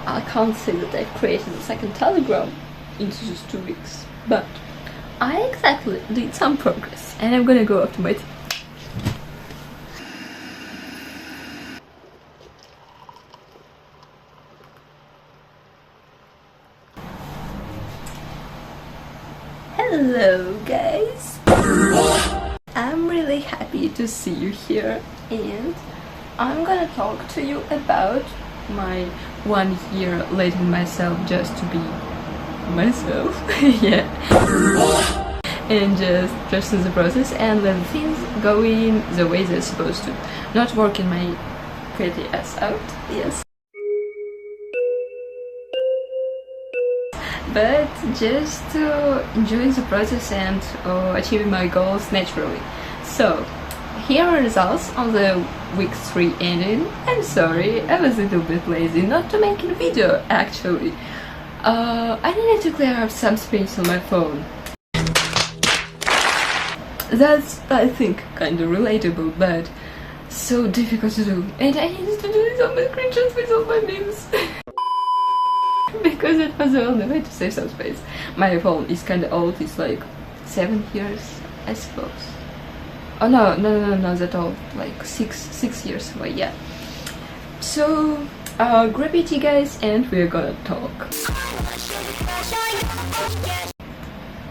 I can't say that I've created a second Telegram into just 2 weeks, but I exactly did some progress, and I'm gonna go after my tea. Hello guys! I'm really happy to see you here, and I'm gonna talk to you about my 1 year letting myself just to be myself. Yeah. And just trusting the process and let things go in the way they're supposed to. Not working my pretty ass out, yes. But just enjoying the process and achieving my goals naturally. So, here are results on the week 3 ending. I'm sorry, I was a little bit lazy not to make a video actually. I needed to clear up some space on my phone. That's, I think, kind of relatable, but so difficult to do. And I needed to do so many screenshots with all my memes. Because it was the only way to save some space. My phone is kind of old, it's like 7 years, I suppose. Oh no, not that old, like 6 years away, yeah. So, grab your tea guys and we're gonna talk.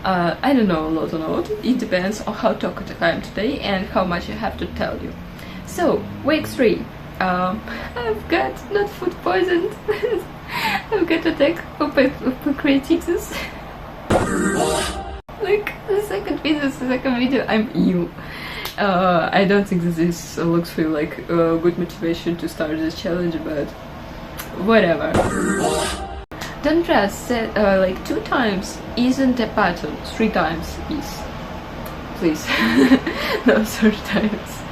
I don't know a lot or not, it depends on how talkative I am today and how much I have to tell you. So, week 3, I've got not food poisoned. I've got attack of pancreatitis. Like the second video, I'm ill. I don't think this looks for like a good motivation to start this challenge, but whatever. Don't trust that like 2 times isn't a pattern, 3 times is. Please. No, 3 times.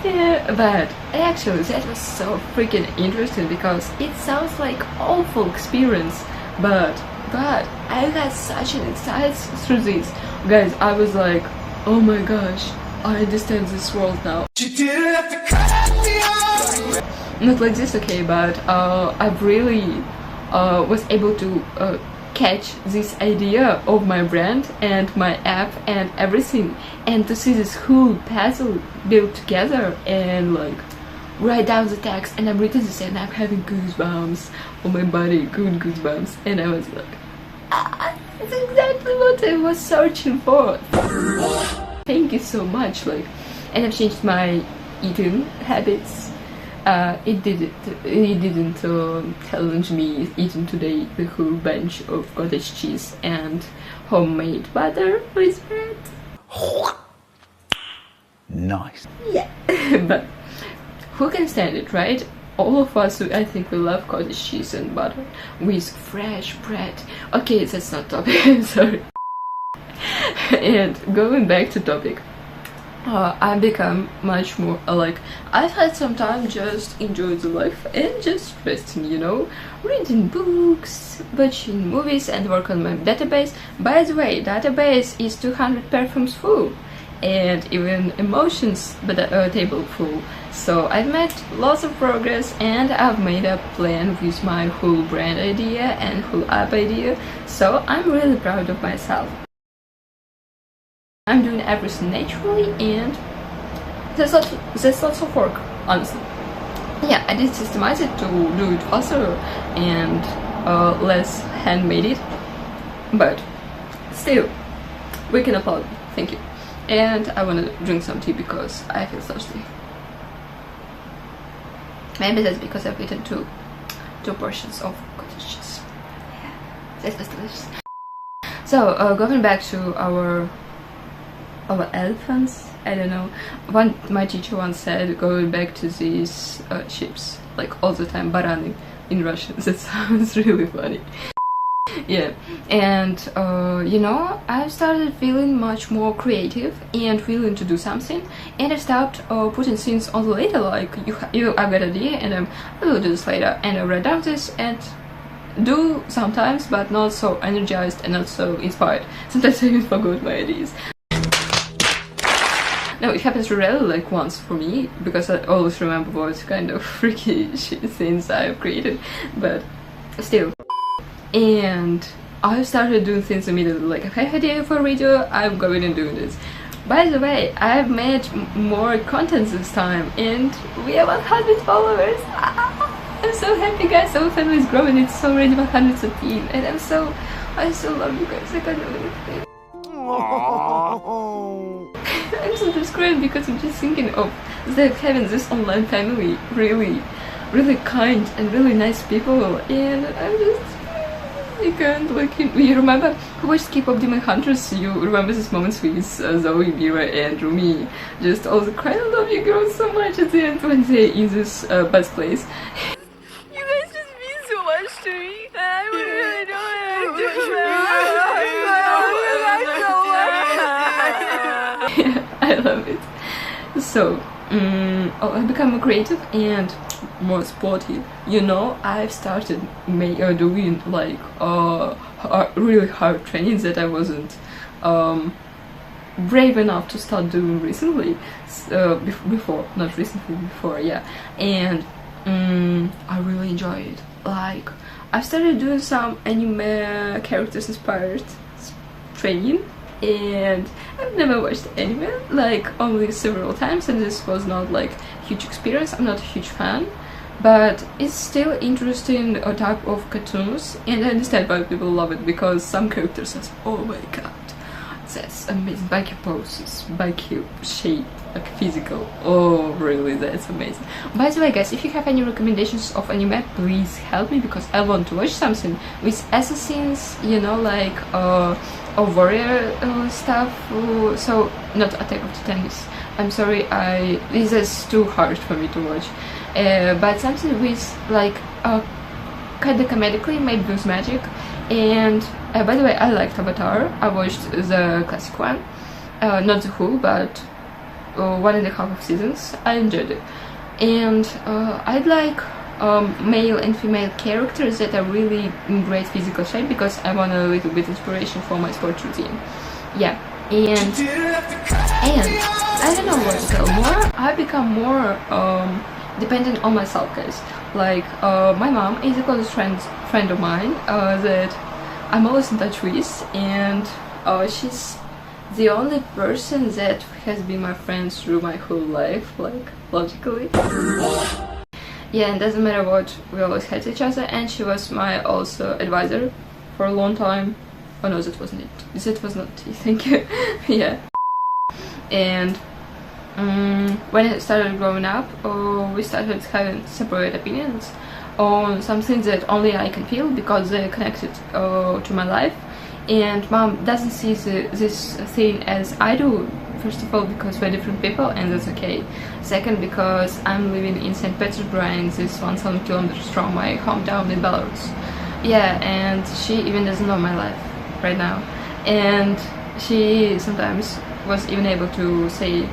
Yeah, but actually that was so freaking interesting because it sounds like awful experience, but I got such an insight through this. Guys, I was like, oh my gosh, I understand this world now. Not like this, okay, but I really was able to catch this idea of my brand and my app and everything, and to see this whole puzzle built together and like write down the text, and I'm reading this and I'm having goosebumps on my body, good goosebumps, and I was like, that's exactly what I was searching for. Thank you so much, like, and I've changed my eating habits. It didn't challenge me eating today the whole bunch of cottage cheese and homemade butter with bread. Nice. Yeah. But who can stand it, right? All of us, I think, we love cottage cheese and butter with fresh bread. Okay, that's not topic. Sorry. And going back to topic. I've become much more like, I've had some time just enjoy the life and just resting, you know, reading books, watching movies and work on my database. By the way, database is 200 perfumes full and even emotions table full. So I've made lots of progress and I've made a plan with my whole brand idea and whole app idea. So I'm really proud of myself. I'm doing everything naturally and there's lots of work, honestly. Yeah, I did systemize it to do it faster and less handmade, but still, we can applaud. Thank you. And I want to drink some tea because I feel thirsty. Maybe that's because I've eaten two portions of cottage cheese. Yeah, that was delicious. So, going back to our elephants, I don't know. My teacher once said, going back to these ships, like all the time, barany in Russian. That sounds really funny. Yeah, and you know, I started feeling much more creative and willing to do something, and I stopped putting things on the later, like I got an idea and I will do this later, and I write down this and do sometimes, but not so energized and not so inspired. Sometimes I even forgot my ideas. No, it happens rarely, like once for me, because I always remember what kind of freaky things I've created, but still. And I started doing things immediately, like if I have an idea for a video, I'm going and doing this. By the way, I've made more content this time, and we have 100 followers. I'm so happy, guys. Our family is growing. It's already 113, and I so love you guys. I can't believe it. I'm so desperate because I'm just thinking of having this online family, really kind and really nice people, and I'm just, I can't, like, you remember who watched K-pop Demon Hunters? You remember these moments with Zoe, Mira and Rumi just all the crying, I love you girls so much at the end when they're in this bad place. You guys just mean so much to me, and I really don't I love it. So, I've become more creative and more sporty. You know, I've started doing like really hard trainings that I wasn't brave enough to start doing recently. Before, not recently, before, yeah. And I really enjoy it. Like, I started doing some anime characters inspired training, and I've never watched anime, like only several times, and this was not like huge experience. I'm not a huge fan, but it's still interesting type of cartoons, and I understand why people love it, because some characters says, oh my god, that's amazing, bike poses, bike shape, like physical, oh really, that's amazing. By the way guys, if you have any recommendations of anime, please help me, because I want to watch something with assassins, you know, like or warrior stuff, so not Attack of Titans. I'm sorry, this is too hard for me to watch, but something with like kinda comedically, maybe with magic. And by the way, I liked Avatar. I watched the classic one, not the whole, but 1.5 of seasons. I enjoyed it, and I'd like male and female characters that are really in great physical shape, because I want a little bit inspiration for my sport routine. Yeah, and I don't know what to tell more. I've become more dependent on myself, guys. Like my mom is a close friend of mine that I'm always in touch with, and she's the only person that has been my friend through my whole life, like logically. Yeah, and doesn't matter what, we always had each other, and she was my also advisor for a long time. Oh no, that wasn't it. That was not it, thank you. Yeah. And when I started growing up, we started having separate opinions on some things that only I can feel, because they're connected to my life. And mom doesn't see this thing as I do. First of all, because we're different people, and that's okay. Second, because I'm living in St. Petersburg, this 1,000 kilometers from my hometown in Belarus. Yeah, and she even doesn't know my life right now. And she sometimes was even able to say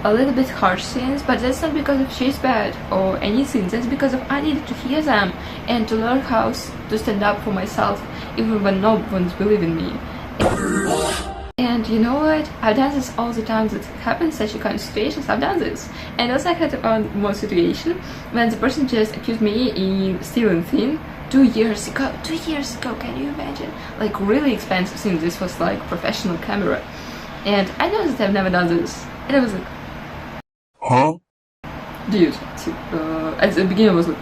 a little bit harsh things, but that's not because of she's bad or anything. That's because of I needed to hear them and to learn how to stand up for myself, even when no one's believing me. And you know what? I've done this all the time that happens, such a kind of situations. I've done this. And also I had one situation when the person just accused me in stealing thing 2 years ago. 2 years ago, can you imagine? Like really expensive thing. This was like professional camera. And I know that I've never done this. And I was like, huh? Dude, at the beginning I was like,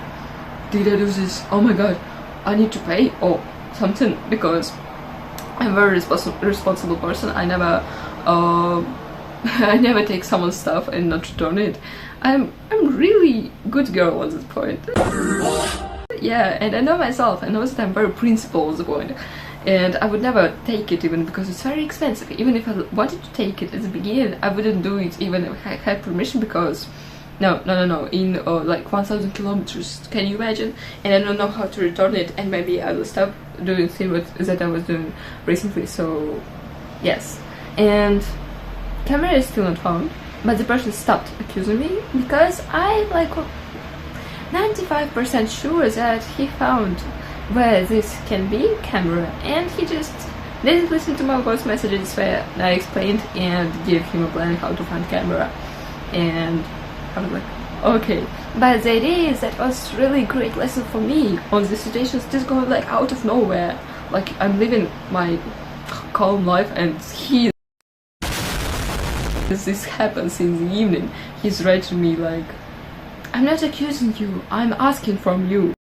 did I do this? Oh my god, I need to pay or something, because I'm a very responsible person. I never I never take someone's stuff and not return it. I'm really good girl at this point. Yeah, and I know myself. I know that I'm very principled at the point. And I would never take it, even because it's very expensive. Even if I wanted to take it at the beginning, I wouldn't do it even if I had permission, because no, in like 1,000 kilometers, can you imagine? And I don't know how to return it, and maybe I will stop doing things that I was doing recently. So yes, and camera is still not found, but the person stopped accusing me, because I like 95% sure that he found where this can be camera, and he just didn't listen to my voice messages where I explained and gave him a plan how to find camera, and I was like, okay. But the idea is that was really great lesson for me on the situations just go like out of nowhere. Like I'm living my calm life and this happens in the evening. He's writing me like, I'm not accusing you, I'm asking from you.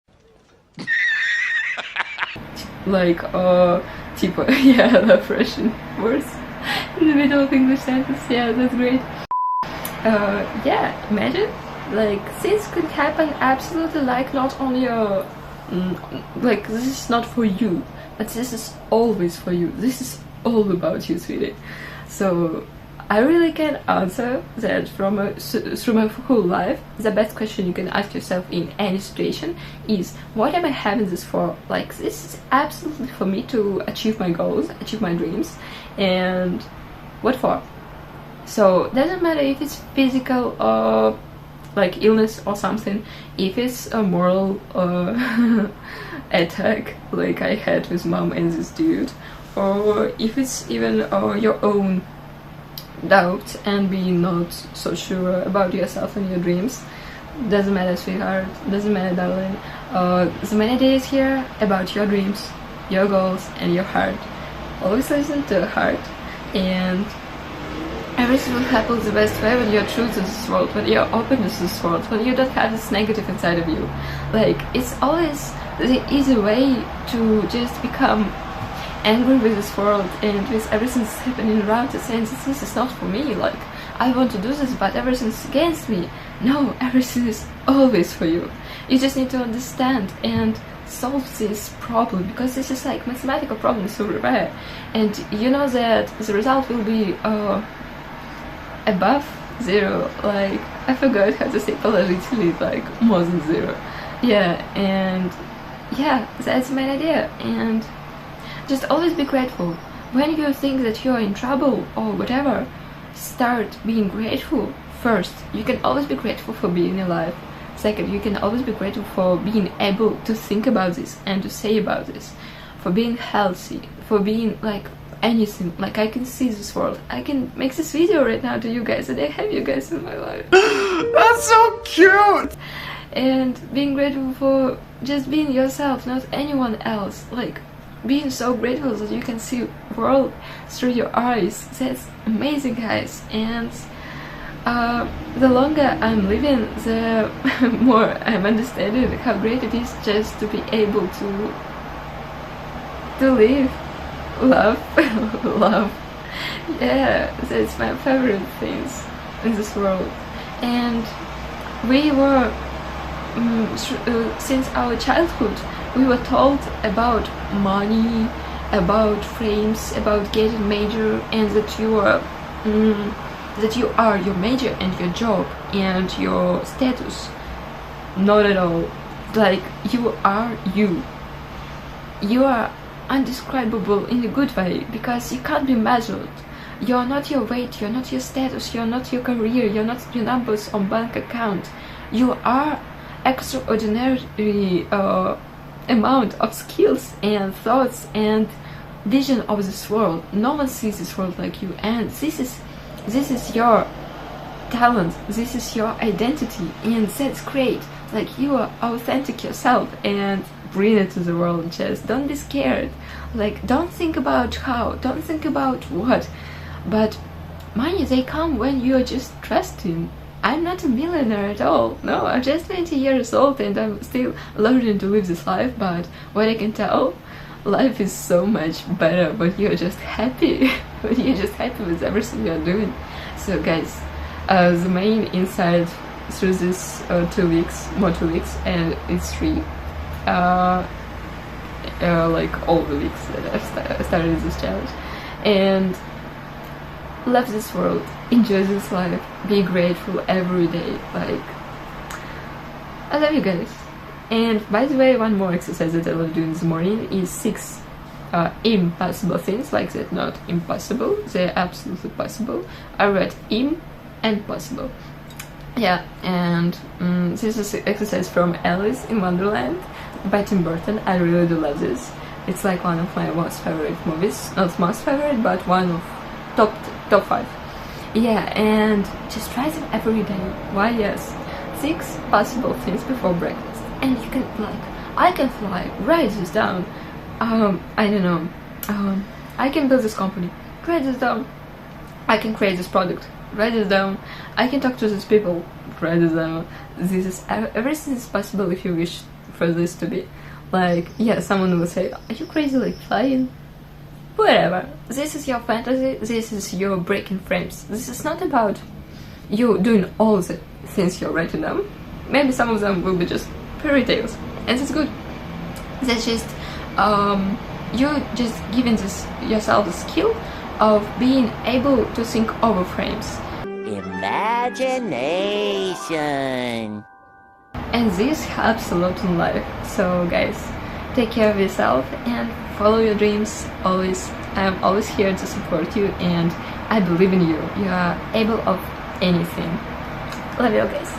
Like, tipo, yeah, the Russian words in the middle of English sentence, yeah, that's great. Yeah, imagine, like, things could happen absolutely like not only like, this is not for you, but this is always for you, this is all about you, sweetie. So, I really can answer that through my whole life. The best question you can ask yourself in any situation is, what am I having this for? Like, this is absolutely for me to achieve my goals, achieve my dreams, and what for? So, doesn't matter if it's physical or like illness or something, if it's a moral attack like I had with mom and this dude, or if it's even your own doubts and being not so sure about yourself and your dreams. Doesn't matter, sweetheart, doesn't matter, darling. The main idea is here about your dreams, your goals, and your heart. Always listen to your heart, and everything will happen the best way when you're true to this world, when you're open to this world, when you don't have this negative inside of you. Like, it's always the easy way to just become angry with this world and with everything that's happening around us, and this is not for me, like, I want to do this but everything's against me. No, everything is always for you. You just need to understand and solve this problem, because this is like mathematical problem so rare, and you know that the result will be above zero, like, I forgot how to say polarity, like more than zero. Yeah, and yeah, that's my idea. And just always be grateful. When you think that you're in trouble or whatever, start being grateful. First, you can always be grateful for being alive. Second, you can always be grateful for being able to think about this and to say about this, for being healthy, for being like anything. Like, I can see this world, I can make this video right now to you guys, and I have you guys in my life. That's so cute! And being grateful for just being yourself, not anyone else. Like, being so grateful that you can see the world through your eyes. That's amazing, guys. And the longer I'm living, the more I'm understanding how great it is just to be able to live, love, love. Yeah, that's my favorite things in this world. And we were, since our childhood, we were told about money, about frames, about getting major, and that you are your major and your job and your status. Not at all. Like, you are you. You are undescribable in a good way, because you can't be measured. You're not your weight, you're not your status, you're not your career, you're not your numbers on bank account. You are extraordinary amount of skills and thoughts and vision of this world. No one sees this world like you, and this is your talent, this is your identity, and that's great. Like, you are authentic yourself and bring it to the world. Just don't be scared. Like, don't think about how, don't think about what, but money, they come when you're just trusting. I'm not a millionaire at all. No, I'm just 20 years old and I'm still learning to live this life, but what I can tell, life is so much better when you're just happy, when you're just happy with everything you're doing. So guys, the main insight through this 2 weeks, more 2 weeks, and it's 3, like all the weeks that I've started this challenge, and love this world, enjoy this life, be grateful every day. Like, I love you guys. And by the way, one more exercise that I was doing this morning is 6 impossible things. Like, they're not impossible, they're absolutely possible. I read im and possible. Yeah, and this is an exercise from Alice in Wonderland by Tim Burton. I really do love this. It's like one of my most favorite movies. Not most favorite, but one of top 5. Yeah, and just try them every day. Why yes? 6 possible things before breakfast. And you can, like, I can fly, write this down. I don't know. I can build this company, write this down. I can create this product, write this down. I can talk to these people, write this down. This is, everything is possible if you wish for this to be. Like, yeah, someone will say, are you crazy, like flying? Whatever. This is your fantasy, this is your breaking frames. This is not about you doing all the things you're writing down. Maybe some of them will be just fairy tales, and that's good. That's just, you just giving yourself the skill of being able to think over frames. Imagination. And this helps a lot in life. So guys, take care of yourself and follow your dreams always. I'm always here to support you, and I believe in you. You are able of anything. Love you guys.